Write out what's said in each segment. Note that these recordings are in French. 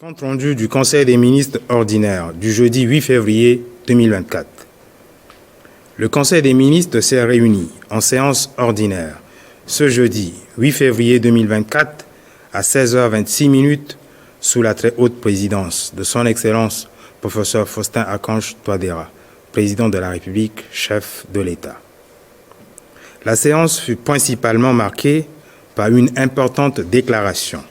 Compte rendu du Conseil des ministres ordinaire du jeudi 8 février 2024. Le Conseil des ministres s'est réuni en séance ordinaire ce jeudi 8 février 2024 à 16h26 sous la très haute présidence de son Excellence Professeur Faustin-Archange Touadéra, président de la République, chef de l'État. La séance fut principalement marquée par une importante déclaration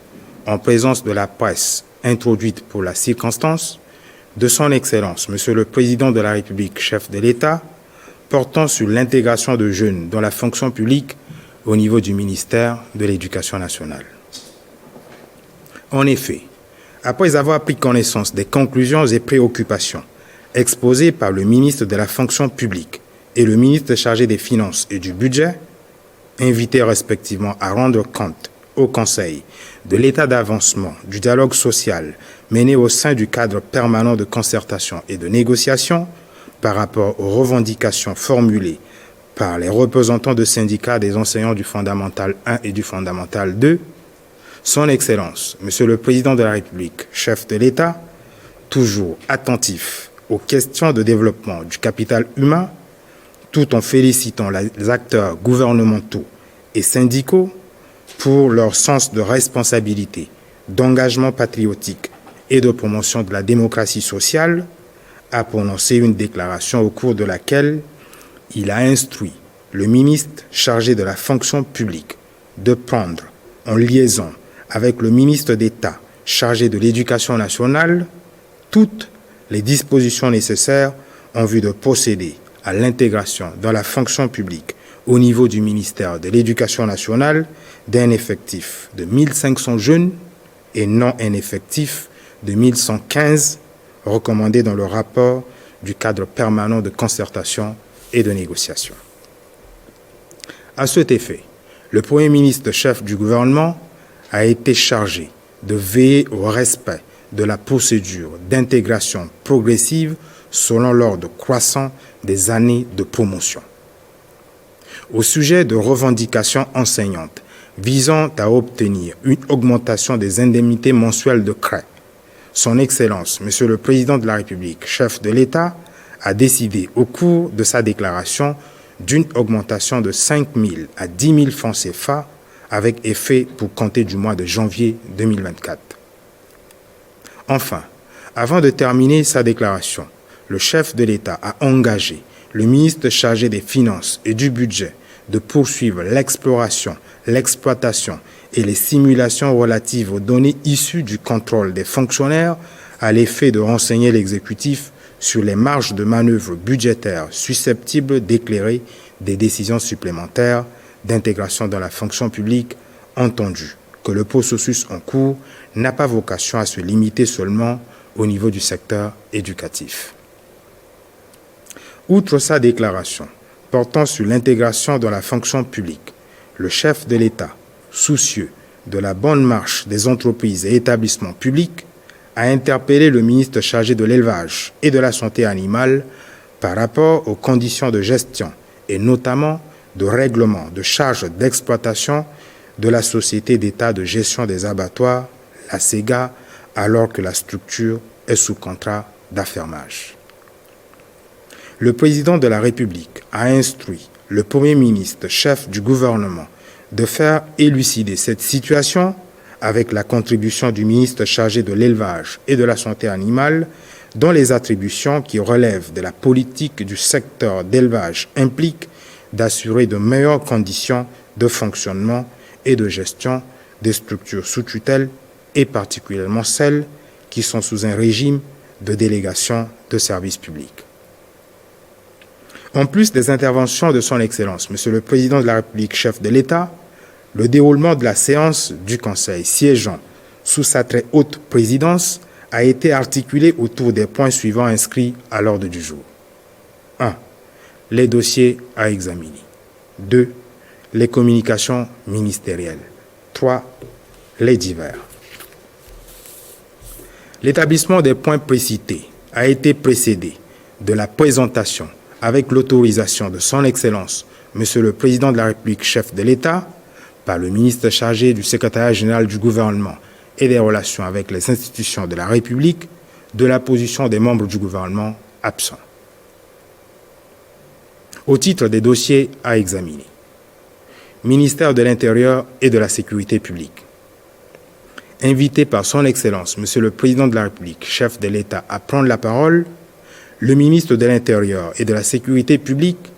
en présence de la presse introduite pour la circonstance de son Excellence, Monsieur le Président de la République, chef de l'État, portant sur l'intégration de jeunes dans la fonction publique au niveau du ministère de l'Éducation nationale. En effet, après avoir pris connaissance des conclusions et préoccupations exposées par le ministre de la fonction publique et le ministre chargé des Finances et du Budget, invités respectivement à rendre compte au Conseil de l'état d'avancement du dialogue social mené au sein du cadre permanent de concertation et de négociation par rapport aux revendications formulées par les représentants de syndicats des enseignants du Fondamental 1 et du Fondamental 2, Son Excellence, Monsieur le Président de la République, chef de l'État, toujours attentif aux questions de développement du capital humain, tout en félicitant les acteurs gouvernementaux et syndicaux pour leur sens de responsabilité, d'engagement patriotique et de promotion de la démocratie sociale, a prononcé une déclaration au cours de laquelle il a instruit le ministre chargé de la fonction publique de prendre, en liaison avec le ministre d'État chargé de l'Éducation nationale, toutes les dispositions nécessaires en vue de procéder à l'intégration dans la fonction publique au niveau du ministère de l'Éducation nationale d'un effectif de 1500 jeunes et non un effectif de 1115 recommandé dans le rapport du cadre permanent de concertation et de négociation. À cet effet, le Premier ministre chef du gouvernement a été chargé de veiller au respect de la procédure d'intégration progressive selon l'ordre croissant des années de promotion. Au sujet de revendications enseignantes visant à obtenir une augmentation des indemnités mensuelles de CREI, Son Excellence, Monsieur le Président de la République, chef de l'État, a décidé au cours de sa déclaration d'une augmentation de 5 000 à 10 000 francs CFA avec effet pour compter du mois de janvier 2024. Enfin, avant de terminer sa déclaration, le chef de l'État a engagé le ministre chargé des Finances et du Budget de poursuivre l'exploration, l'exploitation et les simulations relatives aux données issues du contrôle des fonctionnaires à l'effet de renseigner l'exécutif sur les marges de manœuvre budgétaires susceptibles d'éclairer des décisions supplémentaires d'intégration dans la fonction publique, entendu que le processus en cours n'a pas vocation à se limiter seulement au niveau du secteur éducatif. Outre sa déclaration portant sur l'intégration dans la fonction publique, le chef de l'État, soucieux de la bonne marche des entreprises et établissements publics, a interpellé le ministre chargé de l'élevage et de la santé animale par rapport aux conditions de gestion et notamment de règlement de charges d'exploitation de la Société d'État de gestion des abattoirs, la SEGA, alors que la structure est sous contrat d'affermage. Le Président de la République a instruit le Premier ministre, chef du gouvernement, de faire élucider cette situation avec la contribution du ministre chargé de l'élevage et de la santé animale, dont les attributions qui relèvent de la politique du secteur d'élevage impliquent d'assurer de meilleures conditions de fonctionnement et de gestion des structures sous tutelle et particulièrement celles qui sont sous un régime de délégation de services publics. En plus des interventions de Son Excellence, Monsieur le Président de la République, chef de l'État, le déroulement de la séance du Conseil siégeant sous sa très haute présidence a été articulé autour des points suivants inscrits à l'ordre du jour. 1. Les dossiers à examiner. 2. Les communications ministérielles. 3. Les divers. L'établissement des points précités a été précédé de la présentation avec l'autorisation de Son Excellence, Monsieur le Président de la République, chef de l'État, par le ministre chargé du secrétariat général du gouvernement et des relations avec les institutions de la République de la position des membres du gouvernement absents. Au titre des dossiers à examiner, ministère de l'Intérieur et de la Sécurité publique. Invité par son Excellence, Monsieur le Président de la République, chef de l'État, à prendre la parole, le ministre de l'Intérieur et de la Sécurité publique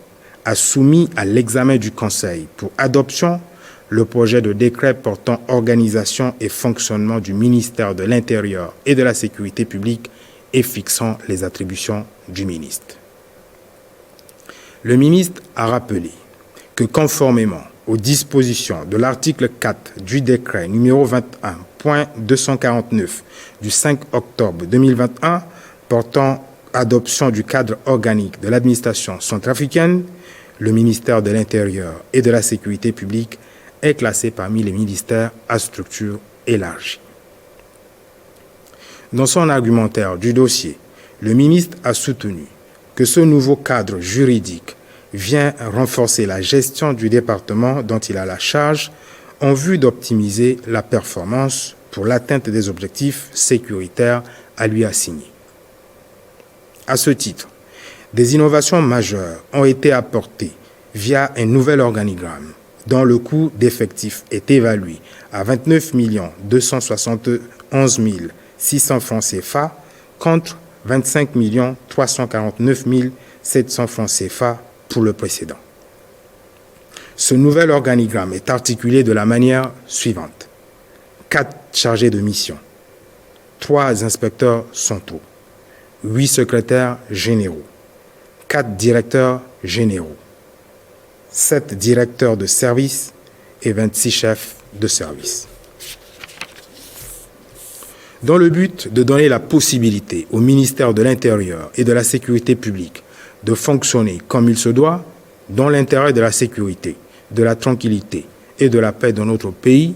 a soumis à l'examen du Conseil pour adoption le projet de décret portant organisation et fonctionnement du ministère de l'Intérieur et de la Sécurité publique et fixant les attributions du ministre. Le ministre a rappelé que conformément aux dispositions de l'article 4 du décret numéro 21.249 du 5 octobre 2021 portant adoption du cadre organique de l'administration centrafricaine, le ministère de l'Intérieur et de la Sécurité publique est classé parmi les ministères à structure élargie. Dans son argumentaire du dossier, le ministre a soutenu que ce nouveau cadre juridique vient renforcer la gestion du département dont il a la charge en vue d'optimiser la performance pour l'atteinte des objectifs sécuritaires à lui assignés. À ce titre, des innovations majeures ont été apportées via un nouvel organigramme dont le coût d'effectifs est évalué à 29 271 600 francs CFA contre 25 349 700 francs CFA pour le précédent. Ce nouvel organigramme est articulé de la manière suivante. 4 chargés de mission, 3 inspecteurs centraux, 8 secrétaires généraux, 4 directeurs généraux, 7 directeurs de service et 26 chefs de service. Dans le but de donner la possibilité au ministère de l'Intérieur et de la Sécurité publique de fonctionner comme il se doit, dans l'intérêt de la sécurité, de la tranquillité et de la paix dans notre pays,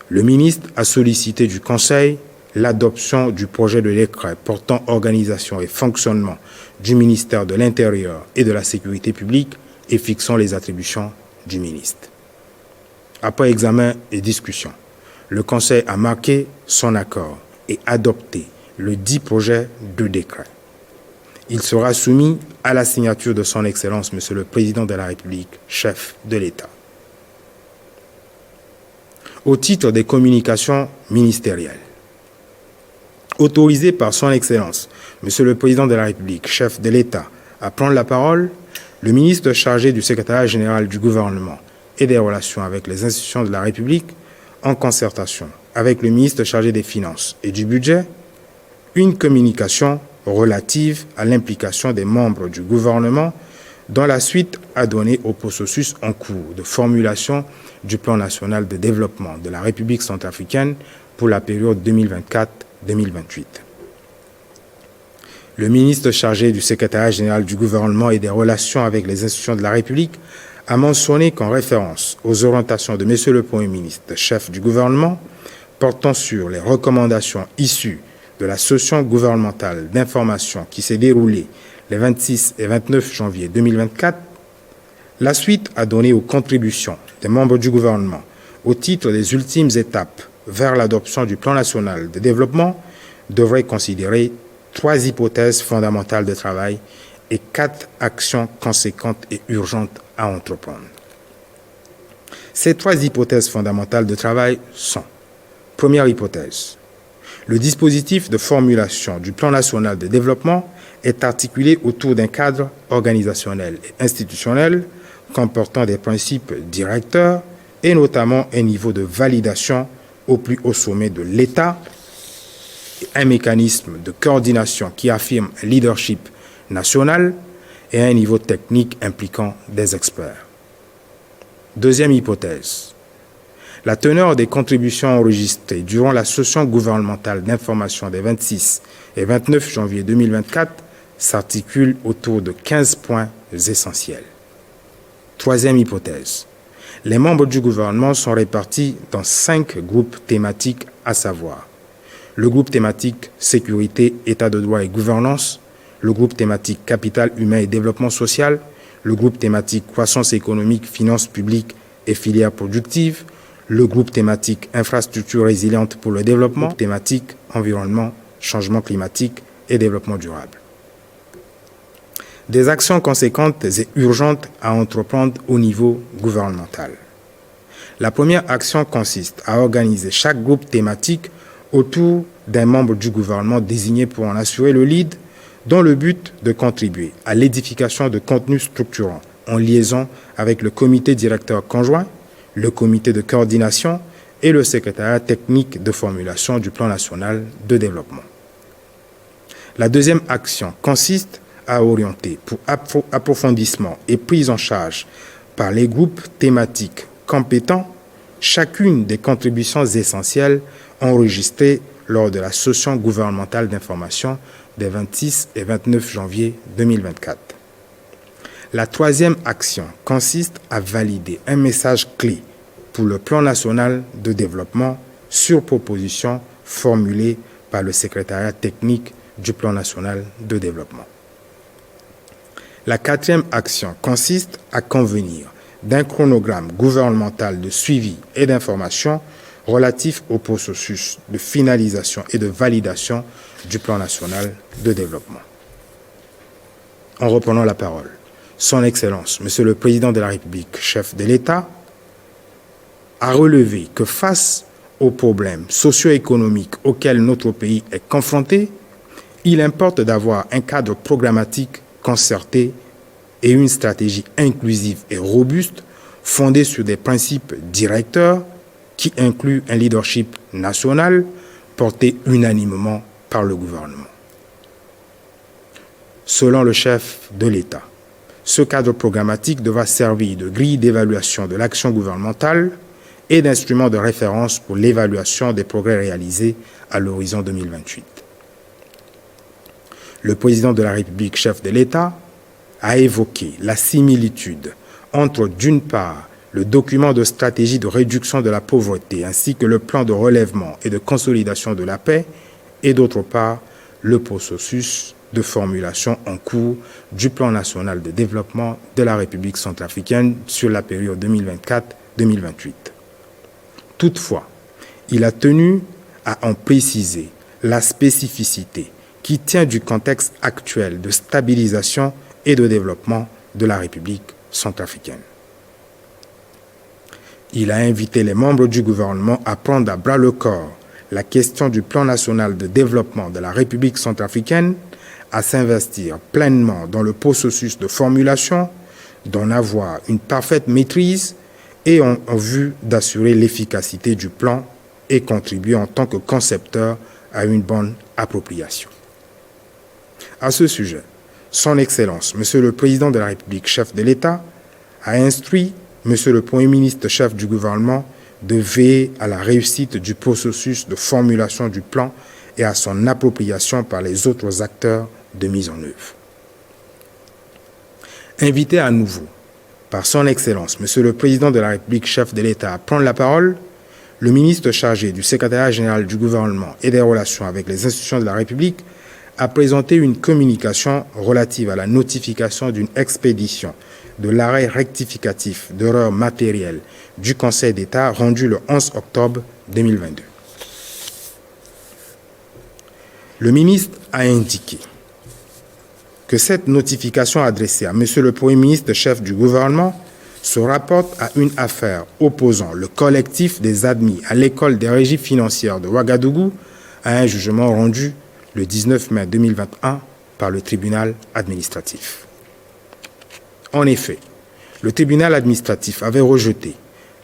le ministre a sollicité du Conseil l'adoption du projet de décret portant organisation et fonctionnement du ministère de l'Intérieur et de la Sécurité publique et fixant les attributions du ministre. Après examen et discussion, le Conseil a marqué son accord et adopté le dit projet de décret. Il sera soumis à la signature de son Excellence, Monsieur le Président de la République, chef de l'État. Au titre des communications ministérielles, autorisé par son Excellence, Monsieur le Président de la République, chef de l'État, à prendre la parole, le ministre chargé du secrétariat général du gouvernement et des relations avec les institutions de la République, en concertation avec le ministre chargé des Finances et du Budget, une communication relative à l'implication des membres du gouvernement dans la suite à donner au processus en cours de formulation du plan national de développement de la République centrafricaine pour la période 2024-2028. Le ministre chargé du secrétariat général du gouvernement et des relations avec les institutions de la République a mentionné qu'en référence aux orientations de M. le Premier ministre, chef du gouvernement, portant sur les recommandations issues de la session gouvernementale d'information qui s'est déroulée les 26 et 29 janvier 2024, la suite a donné aux contributions des membres du gouvernement au titre des ultimes étapes vers l'adoption du plan national de développement devrait considérer 3 hypothèses fondamentales de travail et 4 actions conséquentes et urgentes à entreprendre. Ces 3 hypothèses fondamentales de travail sont: première hypothèse, le dispositif de formulation du plan national de développement est articulé autour d'un cadre organisationnel et institutionnel comportant des principes directeurs et notamment un niveau de validation au plus haut sommet de l'État, un mécanisme de coordination qui affirme un leadership national et un niveau technique impliquant des experts. Deuxième hypothèse, la teneur des contributions enregistrées durant la session gouvernementale d'information des 26 et 29 janvier 2024 s'articule autour de 15 points essentiels. Troisième hypothèse, les membres du gouvernement sont répartis dans 5 groupes thématiques, à savoir le groupe thématique sécurité, état de droit et gouvernance, le groupe thématique capital humain et développement social, le groupe thématique croissance économique, finances publiques et filières productives, le groupe thématique infrastructure résiliente pour le développement, thématique environnement, changement climatique et développement durable. Des actions conséquentes et urgentes à entreprendre au niveau gouvernemental. La première action consiste à organiser chaque groupe thématique autour d'un membre du gouvernement désigné pour en assurer le lead, dans le but de contribuer à l'édification de contenus structurants en liaison avec le comité directeur conjoint, le comité de coordination et le secrétariat technique de formulation du plan national de développement. La deuxième action consiste à orienter pour approfondissement et prise en charge par les groupes thématiques compétents chacune des contributions essentielles enregistrées lors de la session gouvernementale d'information des 26 et 29 janvier 2024. La troisième action consiste à valider un message clé pour le plan national de développement sur proposition formulée par le secrétariat technique du plan national de développement. La quatrième action consiste à convenir d'un chronogramme gouvernemental de suivi et d'information relatif au processus de finalisation et de validation du plan national de développement. En reprenant la parole, Son Excellence, Monsieur le Président de la République, chef de l'État, a relevé que face aux problèmes socio-économiques auxquels notre pays est confronté, il importe d'avoir un cadre programmatique concerté et une stratégie inclusive et robuste fondée sur des principes directeurs qui incluent un leadership national porté unanimement par le gouvernement. Selon le chef de l'État, ce cadre programmatique devra servir de grille d'évaluation de l'action gouvernementale et d'instrument de référence pour l'évaluation des progrès réalisés à l'horizon 2028. Le président de la République, chef de l'État, a évoqué la similitude entre, d'une part, le document de stratégie de réduction de la pauvreté ainsi que le plan de relèvement et de consolidation de la paix et, d'autre part, le processus de formulation en cours du plan national de développement de la République centrafricaine sur la période 2024-2028. Toutefois, il a tenu à en préciser la spécificité qui tient du contexte actuel de stabilisation et de développement de la République centrafricaine. Il a invité les membres du gouvernement à prendre à bras le corps la question du plan national de développement de la République centrafricaine, à s'investir pleinement dans le processus de formulation, d'en avoir une parfaite maîtrise et en vue d'assurer l'efficacité du plan et contribuer en tant que concepteur à une bonne appropriation. À ce sujet, Son Excellence, Monsieur le Président de la République, chef de l'État, a instruit Monsieur le Premier ministre, chef du gouvernement, de veiller à la réussite du processus de formulation du plan et à son appropriation par les autres acteurs de mise en œuvre. Invité à nouveau par Son Excellence, Monsieur le Président de la République, chef de l'État, à prendre la parole, le ministre chargé du secrétariat général du gouvernement et des relations avec les institutions de la République a présenté une communication relative à la notification d'une expédition de l'arrêt rectificatif d'erreurs matérielles du Conseil d'État rendu le 11 octobre 2022. Le ministre a indiqué que cette notification adressée à Monsieur le Premier ministre, chef du gouvernement, se rapporte à une affaire opposant le collectif des admis à l'école des régies financières de Ouagadougou à un jugement rendu le 19 mai 2021 par le tribunal administratif. En effet, le tribunal administratif avait rejeté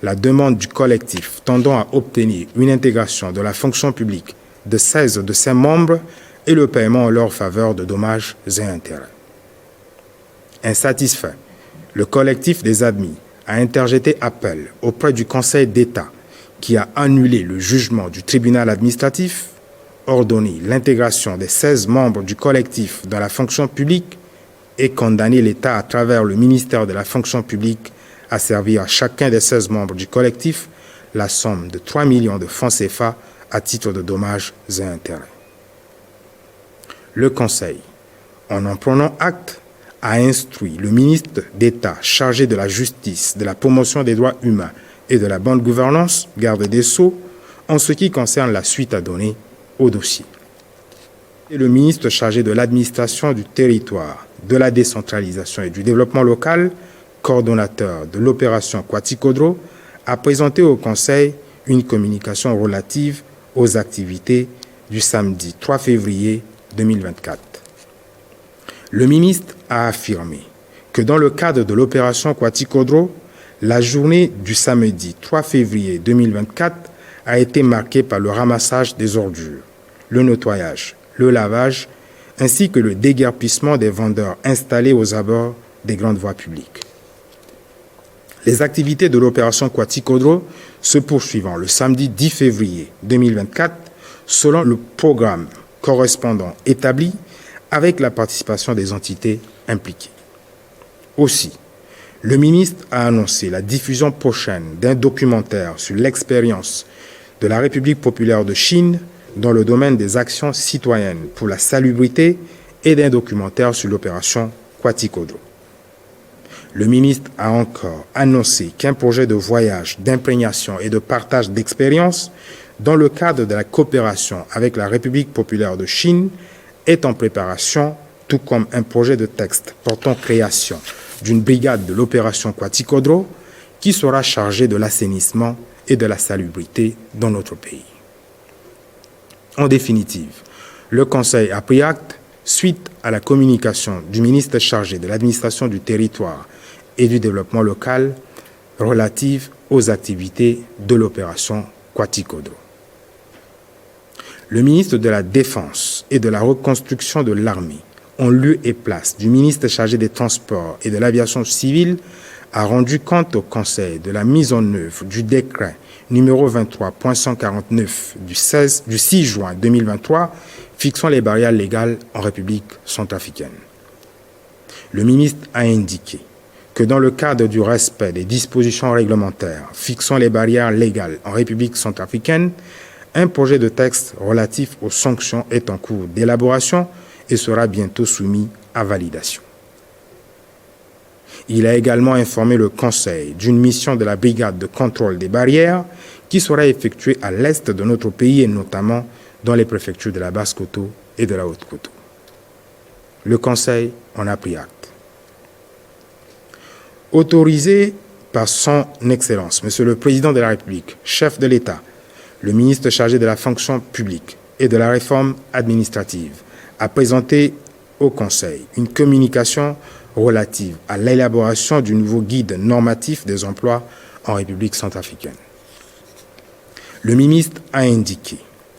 la demande du collectif tendant à obtenir une intégration de la fonction publique de 16 de ses membres et le paiement en leur faveur de dommages et intérêts. Insatisfait, le collectif des admis a interjeté appel auprès du Conseil d'État qui a annulé le jugement du tribunal administratif, ordonné l'intégration des 16 membres du collectif dans la fonction publique et condamné l'État à travers le ministère de la fonction publique à servir à chacun des 16 membres du collectif la somme de 3 millions de francs CFA à titre de dommages et intérêts. Le Conseil, en prenant acte, a instruit le ministre d'État chargé de la justice, de la promotion des droits humains et de la bonne gouvernance, garde des Sceaux, en ce qui concerne la suite à donner au dossier. Et le ministre chargé de l'administration du territoire, de la décentralisation et du développement local, coordonnateur de l'opération Kwatikhodro, a présenté au Conseil une communication relative aux activités du samedi 3 février 2024. Le ministre a affirmé que dans le cadre de l'opération Kwatikhodro, la journée du samedi 3 février 2024 a été marquée par le ramassage des ordures, le nettoyage, le lavage, ainsi que le déguerpissement des vendeurs installés aux abords des grandes voies publiques. Les activités de l'opération Kwatikhodro se poursuivant le samedi 10 février 2024 selon le programme correspondant établi avec la participation des entités impliquées. Aussi, le ministre a annoncé la diffusion prochaine d'un documentaire sur l'expérience de la République populaire de Chine dans le domaine des actions citoyennes pour la salubrité et d'un documentaire sur l'opération Kwatikhodro. Le ministre a encore annoncé qu'un projet de voyage, d'imprégnation et de partage d'expériences dans le cadre de la coopération avec la République populaire de Chine est en préparation, tout comme un projet de texte portant création d'une brigade de l'opération Kwatikhodro qui sera chargée de l'assainissement et de la salubrité dans notre pays. En définitive, le Conseil a pris acte, suite à la communication du ministre chargé de l'administration du territoire et du développement local relative aux activités de l'opération Kwatikhodro. Le ministre de la Défense et de la reconstruction de l'armée, en lieu et place du ministre chargé des Transports et de l'Aviation civile, a rendu compte au Conseil de la mise en œuvre du décret numéro 23.149 du 6 juin 2023 fixant les barrières légales en République centrafricaine. Le ministre a indiqué que dans le cadre du respect des dispositions réglementaires fixant les barrières légales en République centrafricaine, un projet de texte relatif aux sanctions est en cours d'élaboration et sera bientôt soumis à validation. Il a également informé le Conseil d'une mission de la brigade de contrôle des barrières qui sera effectuée à l'est de notre pays et notamment dans les préfectures de la Basse-Koto et de la Haute-Koto. Le Conseil en a pris acte. Autorisé par son Excellence, Monsieur le Président de la République, chef de l'État, le ministre chargé de la fonction publique et de la réforme administrative, a présenté au Conseil une communication relative à l'élaboration du nouveau guide normatif des emplois en République centrafricaine. Le ministre a indiqué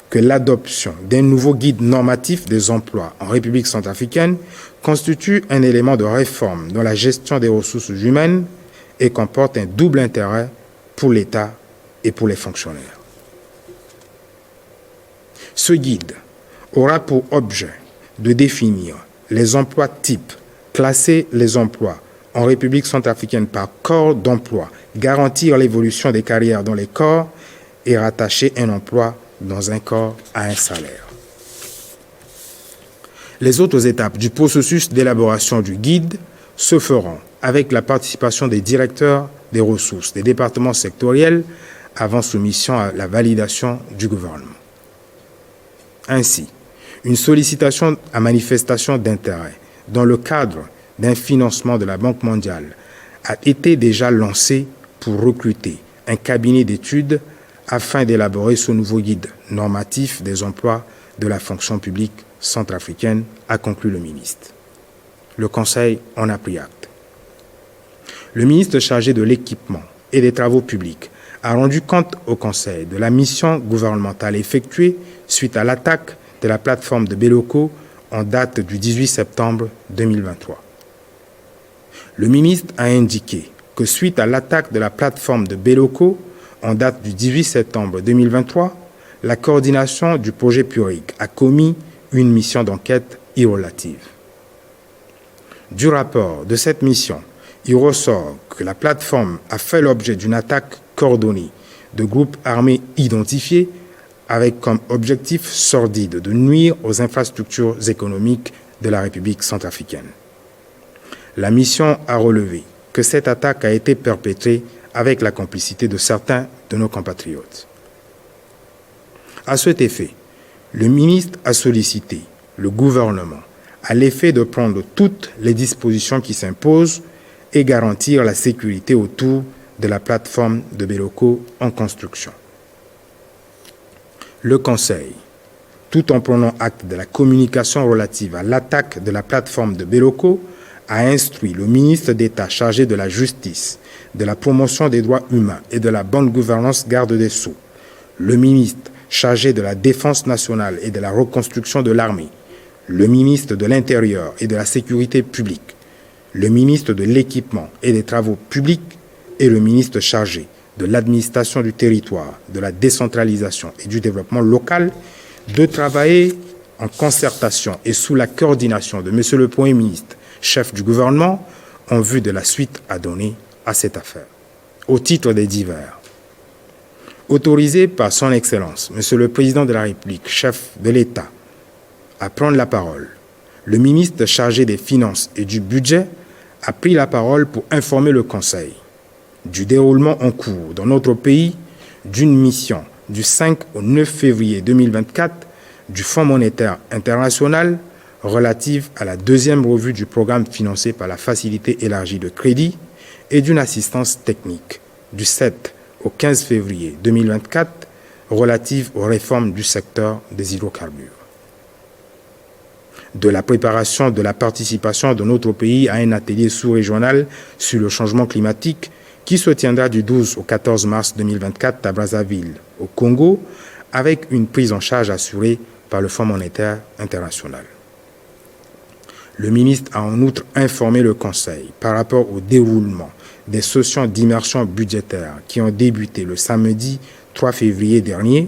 que l'adoption d'un nouveau guide normatif des emplois en République centrafricaine constitue un élément de réforme dans la gestion des ressources humaines et comporte un double intérêt pour l'État et pour les fonctionnaires. Ce guide aura pour objet de définir les emplois types, classer les emplois en République centrafricaine par corps d'emploi, garantir l'évolution des carrières dans les corps et rattacher un emploi dans un corps à un salaire. Les autres étapes du processus d'élaboration du guide se feront avec la participation des directeurs des ressources des départements sectoriels avant soumission à la validation du gouvernement. Ainsi, une sollicitation à manifestation d'intérêt dans le cadre d'un financement de la Banque mondiale a été déjà lancée pour recruter un cabinet d'études afin d'élaborer ce nouveau guide normatif des emplois de la fonction publique centrafricaine, a conclu le ministre. Le Conseil en a pris acte. Le ministre chargé de l'équipement et des travaux publics a rendu compte au Conseil de la mission gouvernementale effectuée suite à l'attaque de la plateforme de Beloko en date du 18 septembre 2023. Le ministre a indiqué que suite à l'attaque de la plateforme de Beloko en date du 18 septembre 2023, la coordination du projet PURIC a commis une mission d'enquête irrelative. Du rapport de cette mission, il ressort que la plateforme a fait l'objet d'une attaque coordonnée de groupes armés identifiés avec comme objectif sordide de nuire aux infrastructures économiques de la République centrafricaine. La mission a relevé que cette attaque a été perpétrée avec la complicité de certains de nos compatriotes. À cet effet, le ministre a sollicité le gouvernement à l'effet de prendre toutes les dispositions qui s'imposent et garantir la sécurité autour de la plateforme de Beloko en construction. Le Conseil, tout en prenant acte de la communication relative à l'attaque de la plateforme de Beloko, a instruit le ministre d'État chargé de la justice, de la promotion des droits humains et de la bonne gouvernance garde des Sceaux, le ministre chargé de la défense nationale et de la reconstruction de l'armée, le ministre de l'Intérieur et de la Sécurité publique, le ministre de l'Équipement et des Travaux publics et le ministre chargé de l'administration du territoire, de la décentralisation et du développement local de travailler en concertation et sous la coordination de M. le Premier ministre, chef du gouvernement, en vue de la suite à donner à cette affaire. Au titre des divers, autorisé par son Excellence, M. le Président de la République, chef de l'État, à prendre la parole, le ministre chargé des Finances et du Budget a pris la parole pour informer le Conseil du déroulement en cours dans notre pays d'une mission du 5 au 9 février 2024 du Fonds monétaire international relative à la deuxième revue du programme financé par la Facilité élargie de crédit et d'une assistance technique du 7 au 15 février 2024 relative aux réformes du secteur des hydrocarbures. De la préparation de la participation de notre pays à un atelier sous-régional sur le changement climatique qui se tiendra du 12 au 14 mars 2024 à Brazzaville, au Congo, avec une prise en charge assurée par le Fonds monétaire international. Le ministre a en outre informé le Conseil par rapport au déroulement des sessions d'immersion budgétaire qui ont débuté le samedi 3 février dernier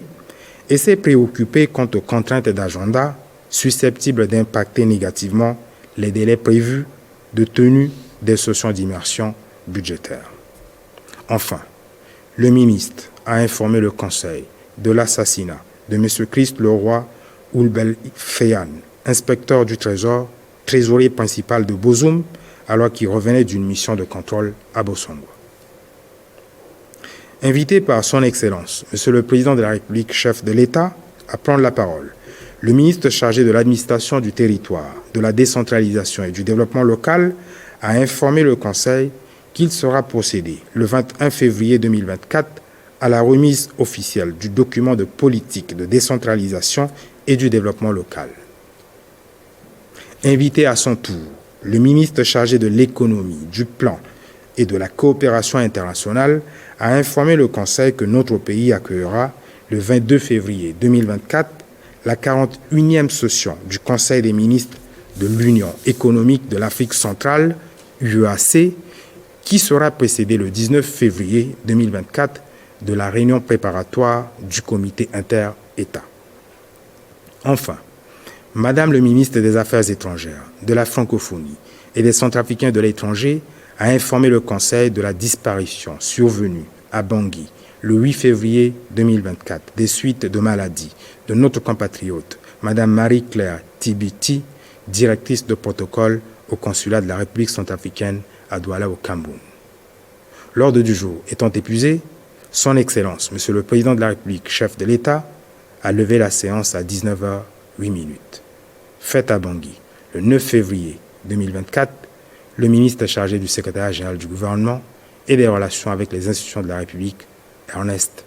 et s'est préoccupé quant aux contraintes d'agenda susceptibles d'impacter négativement les délais prévus de tenue des sessions d'immersion budgétaire. Enfin, le ministre a informé le Conseil de l'assassinat de M. Christ Leroy Oulbel Feyan, inspecteur du Trésor, trésorier principal de Bozoum, alors qu'il revenait d'une mission de contrôle à Bossongo. Invité par son Excellence, M. le Président de la République, chef de l'État, à prendre la parole, le ministre chargé de l'administration du territoire, de la décentralisation et du développement local a informé le Conseil qu'il sera procédé le 21 février 2024 à la remise officielle du document de politique de décentralisation et du développement local. Invité à son tour, le ministre chargé de l'économie, du plan et de la coopération internationale a informé le Conseil que notre pays accueillera le 22 février 2024 la 41e session du Conseil des ministres de l'Union économique de l'Afrique centrale, UEAC, qui sera précédée le 19 février 2024 de la réunion préparatoire du comité inter-État. Enfin, Madame le ministre des Affaires étrangères, de la francophonie et des Centrafricains de l'étranger a informé le Conseil de la disparition survenue à Bangui le 8 février 2024 des suites de maladie de notre compatriote, Madame Marie-Claire Tibiti, directrice de protocole au consulat de la République centrafricaine à Douala au Cameroun. L'ordre du jour étant épuisé, Son Excellence, Monsieur le Président de la République, chef de l'État, a levé la séance à 19h08. Fête à Bangui, le 9 février 2024, le ministre chargé du secrétariat général du gouvernement et des relations avec les institutions de la République, Ernest